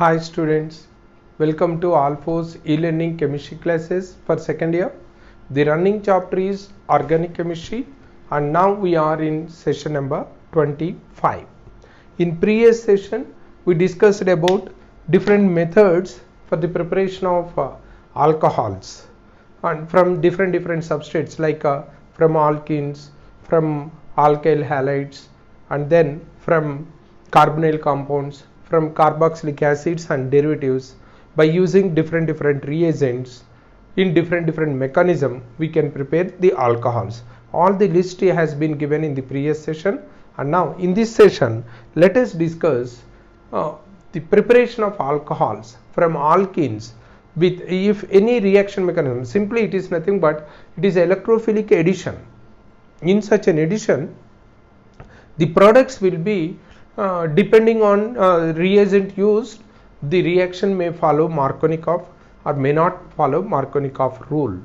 Hi students, welcome to All4's e-learning chemistry classes for second year. The running chapter is organic chemistry and now we are in session number 25. In previous session we discussed about different methods for the preparation of alcohols and from different substrates like from alkenes, from alkyl halides and then from carbonyl compounds, from carboxylic acids and derivatives. By using different reagents in different mechanism, we can prepare the alcohols. All the list has been given in the previous session, and now in this session let us discuss the preparation of alcohols from alkenes with if any reaction mechanism. Simply it is nothing but it is electrophilic addition. In such an addition, the products will be depending on reagent used, the reaction may follow Markovnikov or may not follow Markovnikov rule,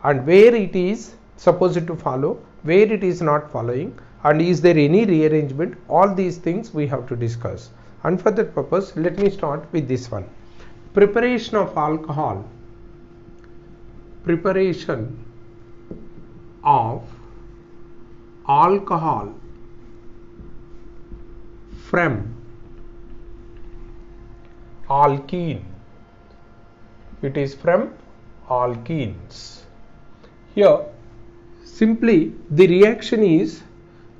and where it is supposed to follow, where it is not following, and is there any rearrangement, all these things we have to discuss. And for that purpose, let me start with this one. Preparation of alcohol. Preparation of alcohol from alkene. It is from alkenes. Here simply the reaction is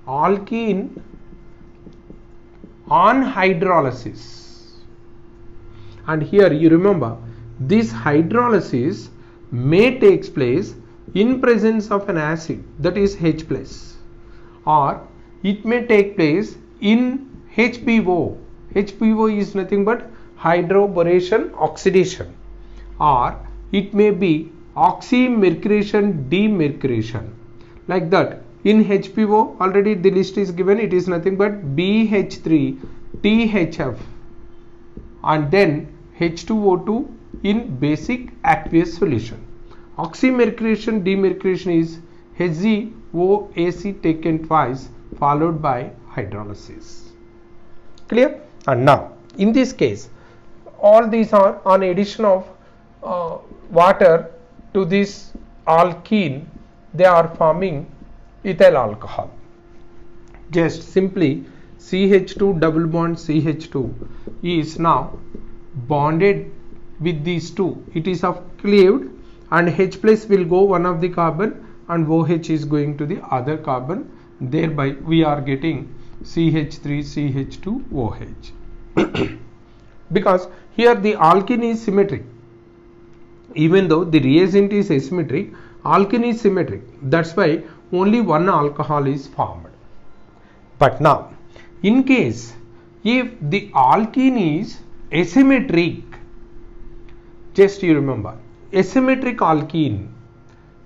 alkene on hydrolysis, and here you remember this hydrolysis may takes place in presence of an acid, that is H plus, or it may take place in HBO. HBO is nothing but hydroboration oxidation, or it may be oxymercuration demercuration, like that. In HBO already the list is given, it is nothing but BH3 THF and then H2O2 in basic aqueous solution. Oxymercuration demercuration is HCOAC taken twice followed by hydrolysis. Clear? And now in this case all these are on addition of water to this alkene, they are forming ethyl alcohol. Just simply CH2 double bond CH2 is now bonded with these two, it is of cleaved, and H plus will go one of the carbon and OH is going to the other carbon, thereby we are getting CH3 CH2 OH. Because here the alkene is symmetric, even though the reagent is asymmetric, alkene is symmetric, that's why only one alcohol is formed. But now in case if the alkene is asymmetric, just you remember asymmetric alkene,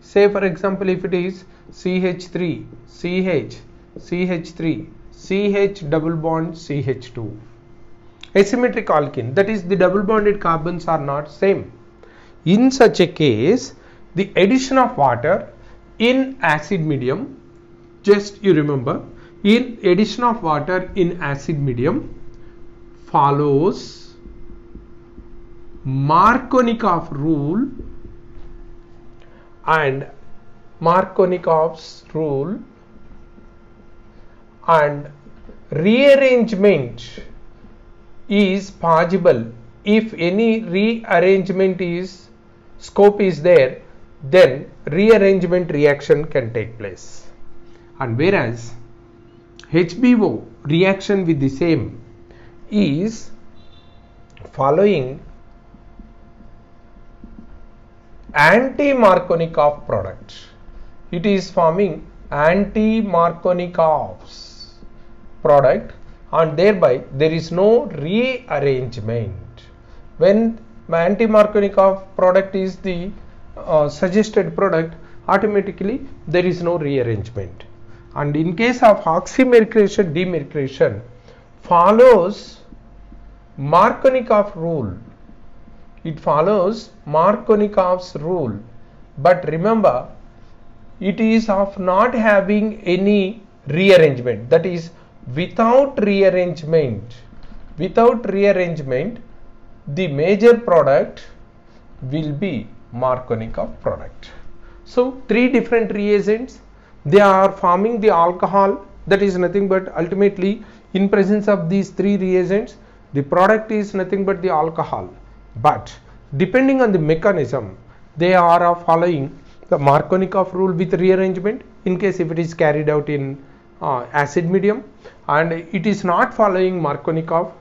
say for example if it is CH3 CH CH3 CH double bond CH2, asymmetric alkene, that is the double bonded carbons are not same. In such a case, the addition of water in acid medium, just you remember, in addition of water in acid medium follows Markovnikov rule, and Markovnikov's rule, and rearrangement is possible. If any rearrangement is scope is there, then rearrangement reaction can take place. And whereas HBO reaction with the same is following anti-Markovnikov product, it is forming anti-Markovnikov's product, and thereby there is no rearrangement. When anti-Markovnikov product is the suggested product, automatically there is no rearrangement. And in case of oxymercuration demercuration follows Markovnikov rule, it follows Markovnikov's rule, but remember it is of not having any rearrangement, that is without rearrangement the major product will be Markovnikov product. So three different reagents, they are forming the alcohol, that is nothing but ultimately in presence of these three reagents the product is nothing but the alcohol, but depending on the mechanism they are following the Markovnikov rule with rearrangement in case if it is carried out in acid medium, and it is not following Markovnikov,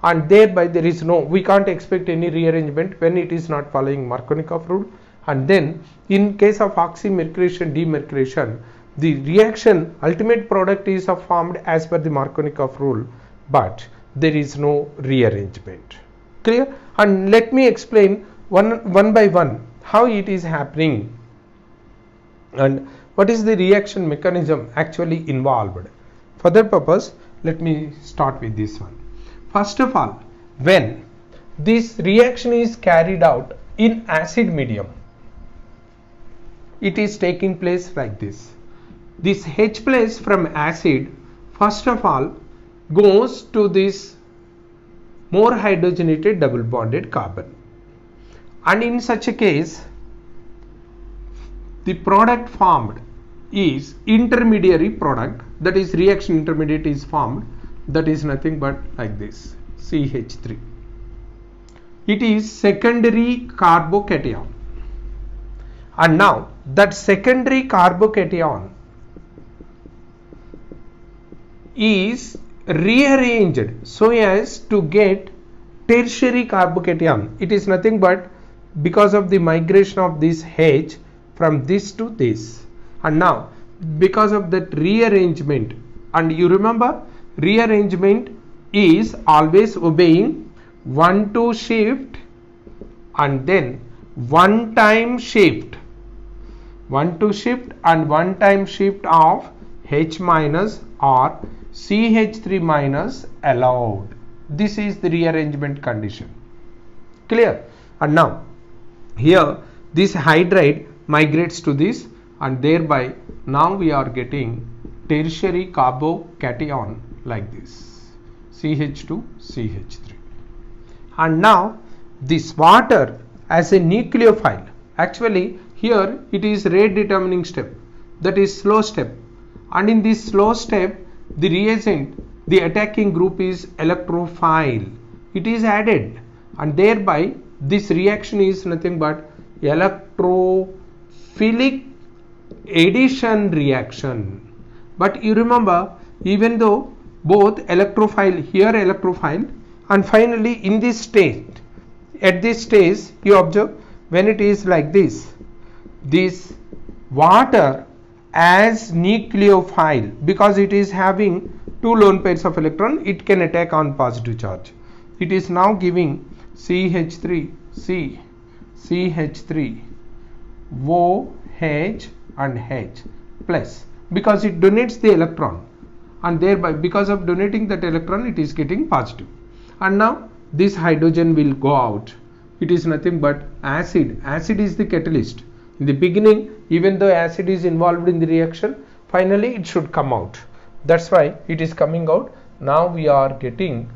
and thereby there is no, we can't expect any rearrangement when it is not following Markovnikov rule. And then in case of oxymercuration demercuration, the reaction ultimate product is formed as per the Markovnikov rule, but there is no rearrangement. Clear? And let me explain one by one how it is happening and what is the reaction mechanism actually involved. For that purpose, let me start with this one. First of all, when this reaction is carried out in acid medium, it is taking place like this. This H plus from acid first of all goes to this more hydrogenated double bonded carbon, and in such a case the product formed is intermediary product, that is reaction intermediate is formed, that is nothing but like this CH3. It is secondary carbocation, and now that secondary carbocation is rearranged so as to get tertiary carbocation. It is nothing but because of the migration of this H from this to this, and now because of that rearrangement, and you remember rearrangement is always obeying 1-2 shift and then 1-time shift, 1-2 shift and 1-time shift of H minus or CH3 minus allowed. This is the rearrangement condition. Clear? And now here this hydride migrates to this, and thereby now we are getting tertiary carbocation like this CH2 CH3. And now this water as a nucleophile, actually here it is rate determining step, that is slow step, and in this slow step the reagent, the attacking group is electrophile, it is added, and thereby this reaction is nothing but electrophilic addition reaction. But you remember, even though both electrophile, here electrophile, and finally in this state, at this stage you observe when it is like this water as nucleophile, because it is having two lone pairs of electron, it can attack on positive charge. It is now giving CH3 C, CH3 OH and H plus, because it donates the electron, and thereby because of donating that electron it is getting positive. And now this hydrogen will go out. It is nothing but acid. Acid is the catalyst. In the beginning, even though acid is involved in the reaction, finally it should come out. That's why it is coming out. Now we are getting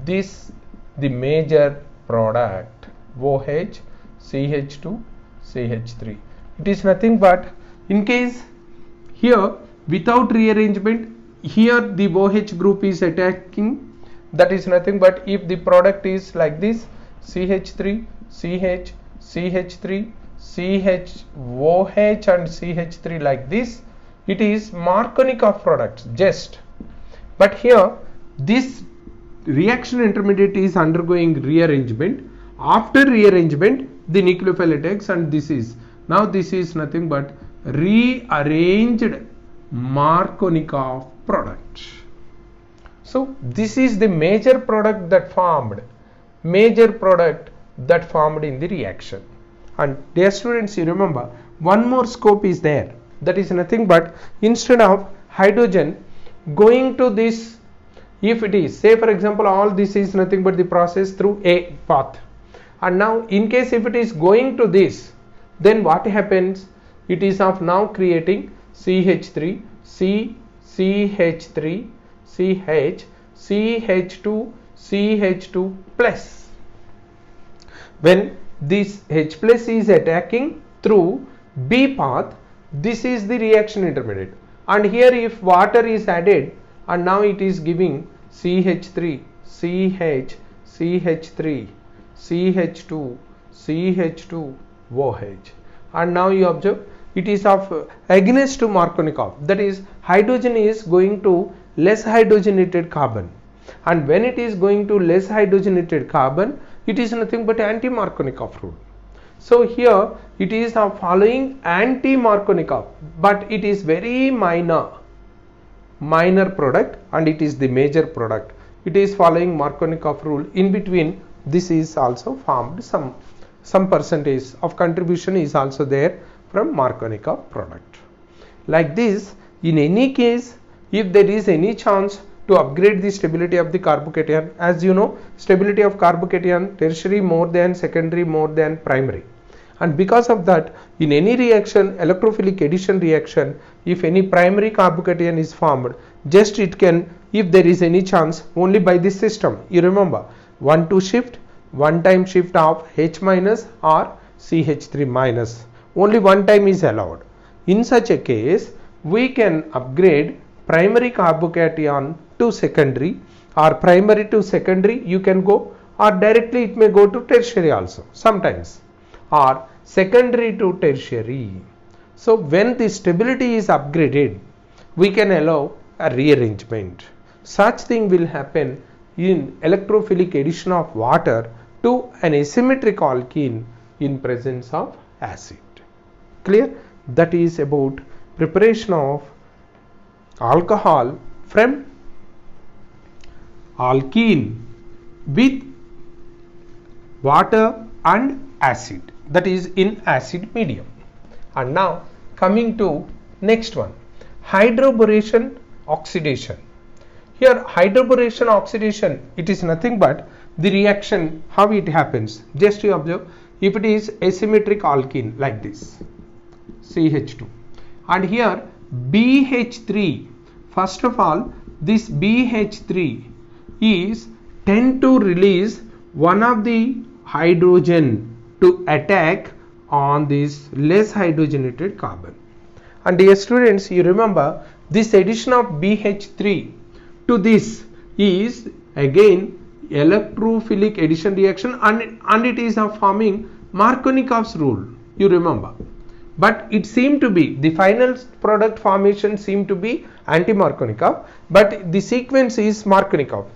this, the major product OH, CH2, CH3. It is nothing but, in case here without rearrangement, here the OH group is attacking, that is nothing but if the product is like this CH3, CH, CH3, CH, OH and CH3 like this, it is Markovnikov products just. But here this reaction intermediate is undergoing rearrangement. After rearrangement the nucleophile attacks, and this is, now this is nothing but rearranged Markovnikov product. So this is the major product that formed, in the reaction. And dear students, you remember one more scope is there, that is nothing but instead of hydrogen going to this, if it is, say for example, all this is nothing but the process through a path, and now in case if it is going to this, then what happens, it is of now creating CH3 C, CH3 CH, CH2 CH2 plus. When this H plus is attacking through B path, this is the reaction intermediate. And here if water is added, and now it is giving CH3, CH, CH3, CH2, CH2, OH. And now you observe it is of against to Markovnikov, that is hydrogen is going to less hydrogenated carbon, and when it is going to less hydrogenated carbon, it is nothing but anti-Markovnikov rule. So here it is now following anti-Markovnikov, but it is very minor product and it is the major product. It is following Markovnikov rule. In between, this is also formed, some percentage of contribution is also there from Markovnikov product. Like this, in any case, if there is any chance to upgrade the stability of the carbocation, as you know, stability of carbocation tertiary more than secondary more than primary, and because of that, in any reaction, electrophilic addition reaction, if any primary carbocation is formed, just it can, if there is any chance, only by this system. You remember, 1-2 shift, one time shift of H minus or CH3 minus, only one time is allowed. In such a case, we can upgrade primary carbocation to secondary, or primary to secondary you can go, or directly it may go to tertiary also sometimes, or secondary to tertiary. So when the stability is upgraded, we can allow a rearrangement. Such thing will happen in electrophilic addition of water to an asymmetric alkene in presence of acid. Clear? That is about preparation of alcohol from alkene with water and acid, that is in acid medium. And now coming to next one, hydroboration oxidation. Here hydroboration oxidation, it is nothing but the reaction, how it happens. Just you observe, if it is asymmetric alkene like this, CH2, and here BH3, first of all this BH3 is tend to release one of the hydrogen to attack on this less hydrogenated carbon. And dear students, you remember this addition of BH3 to this is again electrophilic addition reaction, and it is forming Markovnikov's rule, you remember. But it seemed to be, the final product formation seemed to be anti-Markovnikov, but the sequence is Markovnikov.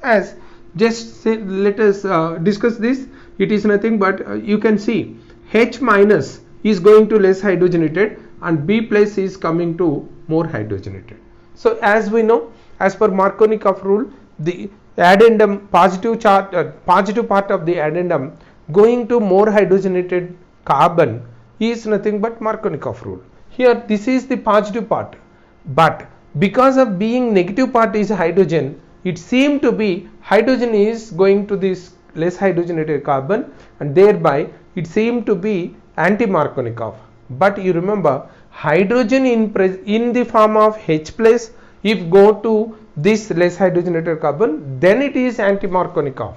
As just say, let us discuss this. It is nothing but you can see H minus is going to less hydrogenated and B plus is coming to more hydrogenated. So as we know, as per Markovnikov rule, the addendum positive part of the addendum going to more hydrogenated carbon is nothing but Markovnikov rule. Here this is the positive part, but because of being negative part is hydrogen, it seemed to be hydrogen is going to this less hydrogenated carbon, and thereby it seemed to be anti-Markovnikov. But you remember, hydrogen in the form of H plus, if go to this less hydrogenated carbon, then it is anti-Markovnikov.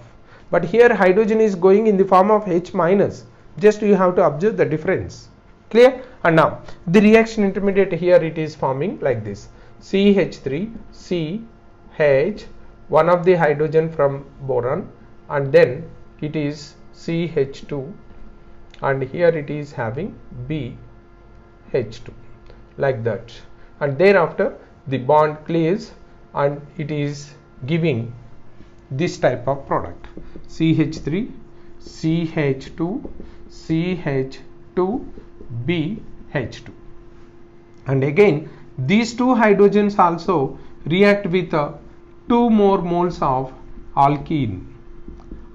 But here hydrogen is going in the form of H minus. Just you have to observe the difference. Clear? And now the reaction intermediate, here it is forming like this, CH3, CH, one of the hydrogen from boron, and then it is CH2, and here it is having BH2 like that, and thereafter the bond clears and it is giving this type of product, CH3, CH2, CH2, BH2. And again these two hydrogens also react with 2 more moles of alkene,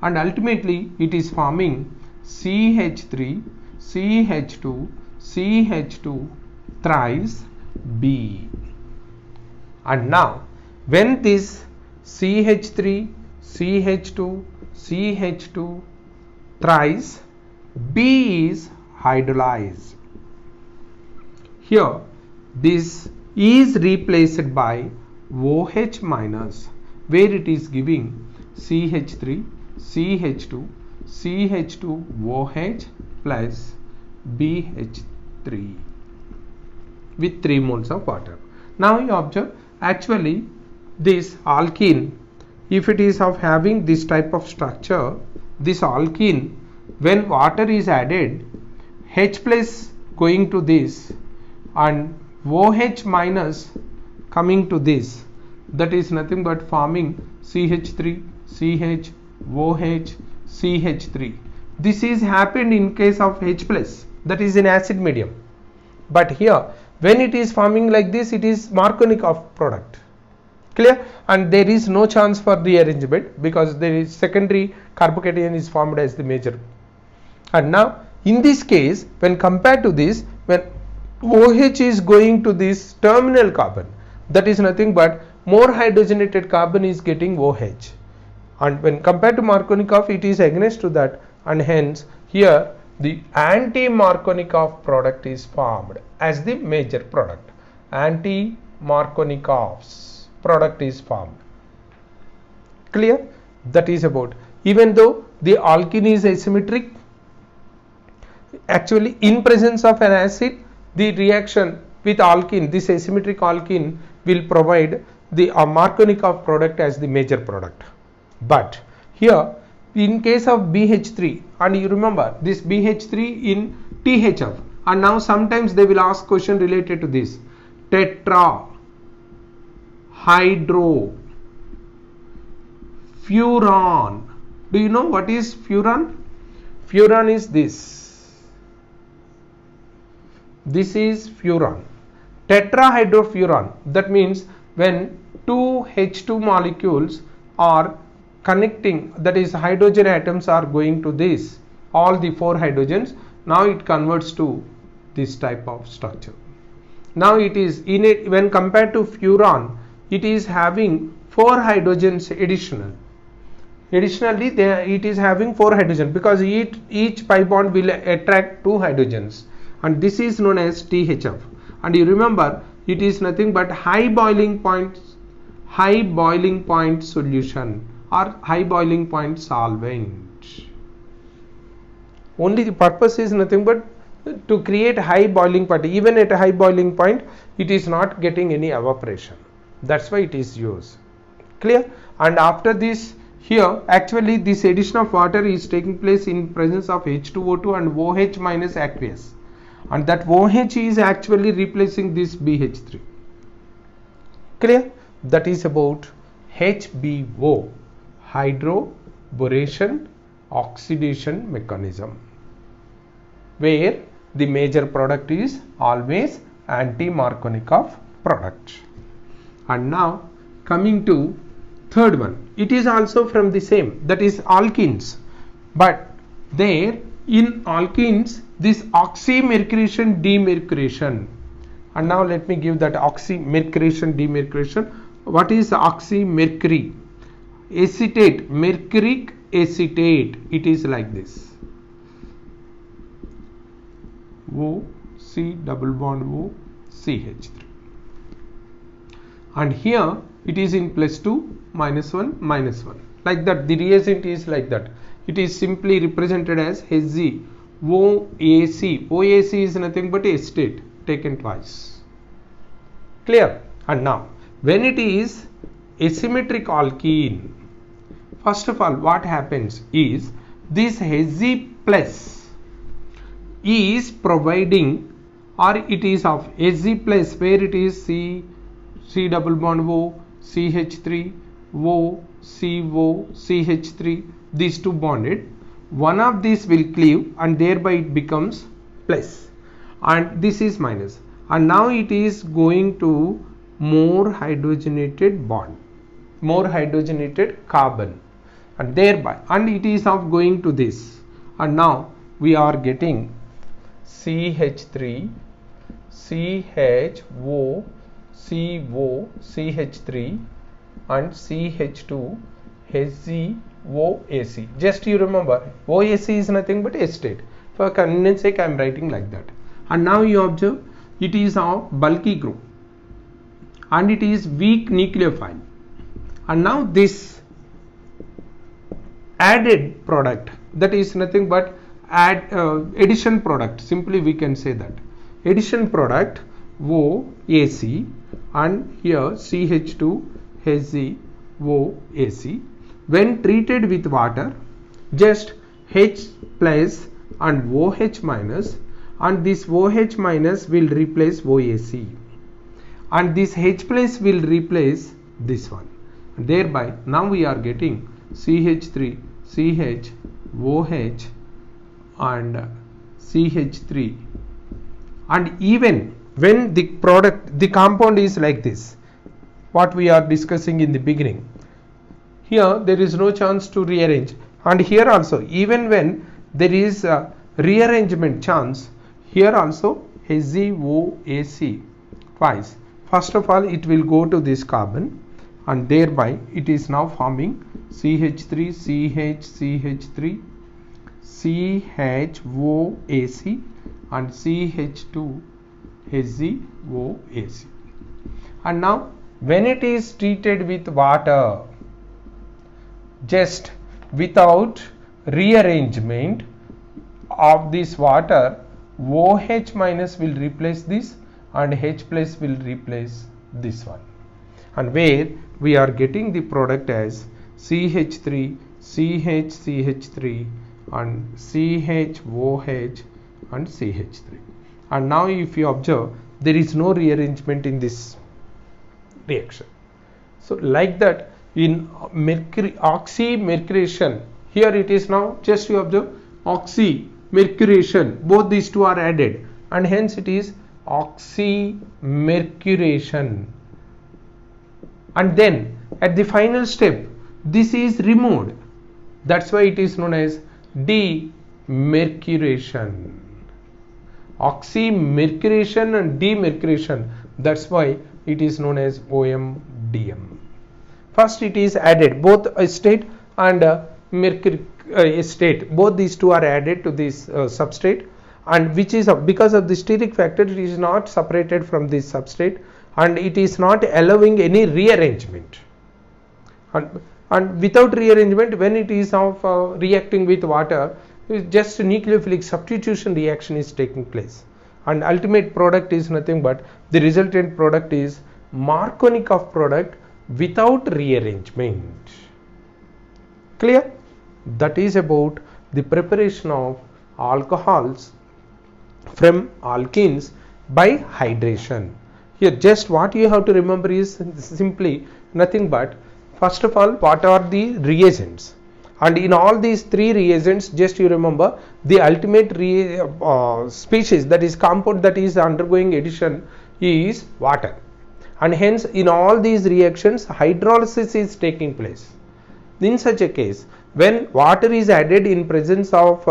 and ultimately it is forming CH3, CH2, CH2 thrice B. And now when this CH3, CH2, CH2 thrice B is hydrolyzed, here this is replaced by OH minus, where it is giving CH3, CH2, CH2OH plus BH3 with 3 moles of water. Now you observe, actually this alkene, if it is of having this type of structure, this alkene, when water is added, H plus going to this and OH minus coming to this, that is nothing but forming CH3, CH, OH, CH3. This is happened in case of H plus, that is in acid medium. But here, when it is forming like this, it is Markovnikov product. Clear? And there is no chance for rearrangement because there is secondary carbocation is formed as the major. And now, in this case, when compared to this, when OH is going to this terminal carbon, that is nothing but more hydrogenated carbon is getting OH. And when compared to Markovnikov, it is against to that, and hence here the anti-Markovnikov product is formed as the major product. Anti-Markovnikov's product is formed. Clear? That is about. Even though the alkene is asymmetric, actually in presence of an acid, the reaction with alkene, this asymmetric alkene will provide the Markovnikov product as the major product. But here in case of BH3, and you remember this BH3 in THF, and now sometimes they will ask question related to this tetra hydro furan. Do you know what is furan? Furan is this. This is furan. Tetrahydrofuran, that means when two H2 molecules are connecting, that is hydrogen atoms are going to this, all the 4 hydrogens, now it converts to this type of structure. Now it is in it, when compared to furan, it is having 4 hydrogens additional. Additionally, it is having 4 hydrogens because each pi bond will attract 2 hydrogens, and this is known as THF. And you remember, it is nothing but high boiling point solution or high boiling point solvent. Only the purpose is nothing but to create high boiling point. Even at a high boiling point, it is not getting any evaporation. That's why it is used. Clear? And after this, here actually this addition of water is taking place in presence of H2O2 and OH minus aqueous, and that OH is actually replacing this BH3. Clear? That is about HBO, hydroboration oxidation mechanism, where the major product is always anti-Markovnikov product. And now coming to third one, it is also from the same, that is alkenes, but there in alkenes this oxymercuration demercuration. And now let me give that oxymercuration demercuration. What is oxymercury? Acetate, mercuric acetate, it is like this, O C double bond O CH3, and here it is in +2 -1 -1, like that. The reagent is like that. It is simply represented as Hg OAC. OAC is nothing but acetate taken twice. Clear? And now when it is asymmetric alkene, first of all what happens is this Hg plus is providing, or it is of Hg plus, where it is C double bond O CH3 O CO CH3, these two bonded, one of these will cleave and thereby it becomes plus, and this is minus, and now it is going to more hydrogenated bond, more hydrogenated carbon, and thereby, and it is of going to this, and now we are getting CH3 CHO CO CH3 and CH2 HgOAC. Just you remember, OAC is nothing but acetate. For convenience sake I am writing like that. And now you observe, it is of bulky group and it is weak nucleophile, and now this added product that is nothing but addition product. Simply we can say that addition product OAC, and here CH2HCOAC. When treated with water, just H plus and OH minus, and this OH minus will replace OAC, and this H plus will replace this one. Thereby now we are getting CH3, CH, OH and CH3. And even when the compound is like this, what we are discussing in the beginning, here there is no chance to rearrange, and here also even when there is a rearrangement chance, here also HCOAC twice. First of all, it will go to this carbon, and thereby it is now forming CH3, CH, CH3, CHOAC and CH2 HCOAC. And now when it is treated with water, just without rearrangement of this water, OH minus will replace this and H plus will replace this one, and where we are getting the product as CH3, CH, CH3 and CHOH and CH3. And now if you observe, there is no rearrangement in this reaction. So like that, in oxymercuration, here it is now, just you observe, oxymercuration, both these two are added, and hence it is oxymercuration. And then at the final step, this is removed, that's why it is known as demercuration. Oxymercuration and demercuration, that's why it is known as OMDM. First it is added, both acetate and mercury acetate, both these two are added to this substrate, and which is because of the steric factor, it is not separated from this substrate, and it is not allowing any rearrangement. And without rearrangement, when it is of reacting with water, just nucleophilic substitution reaction is taking place, and ultimate product is nothing but the resultant product is Markovnikov product without rearrangement. Clear? That is about the preparation of alcohols from alkenes by hydration. Here just what you have to remember is simply nothing but, first of all, what are the reagents, and in all these three reagents, just you remember the ultimate species, that is compound that is undergoing addition, is water, and hence in all these reactions hydrolysis is taking place. In such a case, when water is added in presence of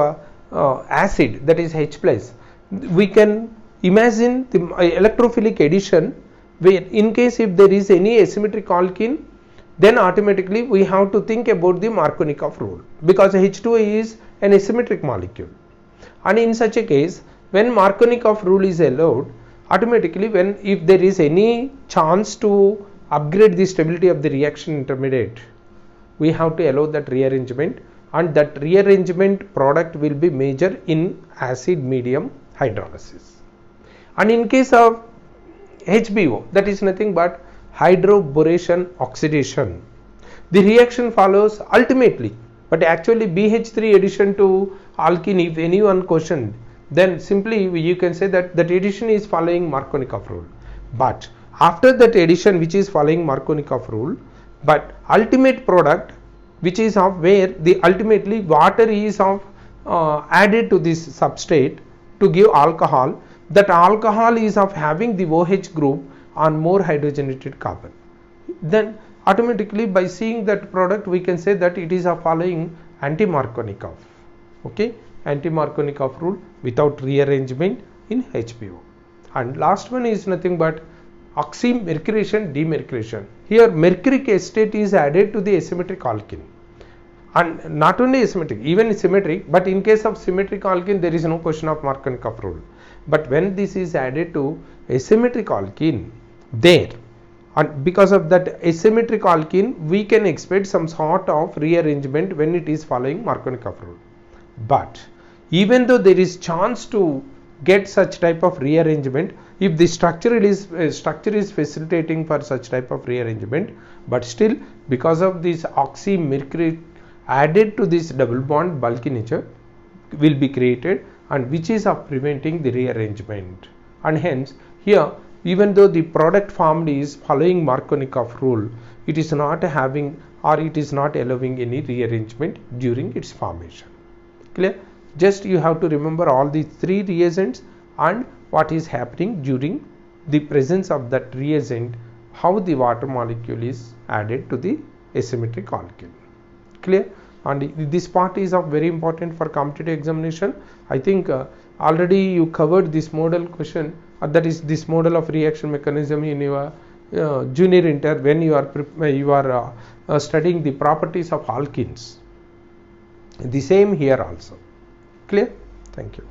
acid, that is H plus, we can imagine the electrophilic addition, where in case if there is any asymmetric alkene, then automatically we have to think about the Markovnikov rule, because H2O is an asymmetric molecule, and in such a case when Markovnikov rule is allowed, automatically when if there is any chance to upgrade the stability of the reaction intermediate, we have to allow that rearrangement, and that rearrangement product will be major in acid medium hydrolysis. And in case of HBO, that is nothing but hydroboration oxidation, the reaction follows ultimately, but actually BH3 addition to alkene, if anyone questioned, then simply you can say that that addition is following Markovnikov rule. But after that addition which is following Markovnikov rule, but ultimate product which is of where the ultimately water is of added to this substrate to give alcohol, that alcohol is of having the OH group on more hydrogenated carbon, then automatically by seeing that product we can say that it is a following anti-Markovnikov, okay, anti-Markovnikov rule without rearrangement in HBO. And last one is nothing but oxymercuration demercuration. Here mercuric acetate is added to the asymmetric alkene, and not only asymmetric, even symmetric, but in case of symmetric alkene there is no question of Markovnikov rule, but when this is added to asymmetric alkene, there, and because of that asymmetric alkene we can expect some sort of rearrangement when it is following Markovnikov rule. But even though there is chance to get such type of rearrangement, if the structure is facilitating for such type of rearrangement, but still because of this oxymercury added to this double bond bulky nature will be created, and which is of preventing the rearrangement. And hence here, even though the product formed is following Markovnikov rule, it is not having, or it is not allowing any rearrangement during its formation. Clear? Just you have to remember all the three reagents and what is happening during the presence of that reagent, how the water molecule is added to the asymmetric alkene. Clear? And this part is of very important for competitive examination. I think already you covered this model question, that is this model of reaction mechanism in your junior inter when you are studying the properties of alkenes. The same here also. Clear? Thank you.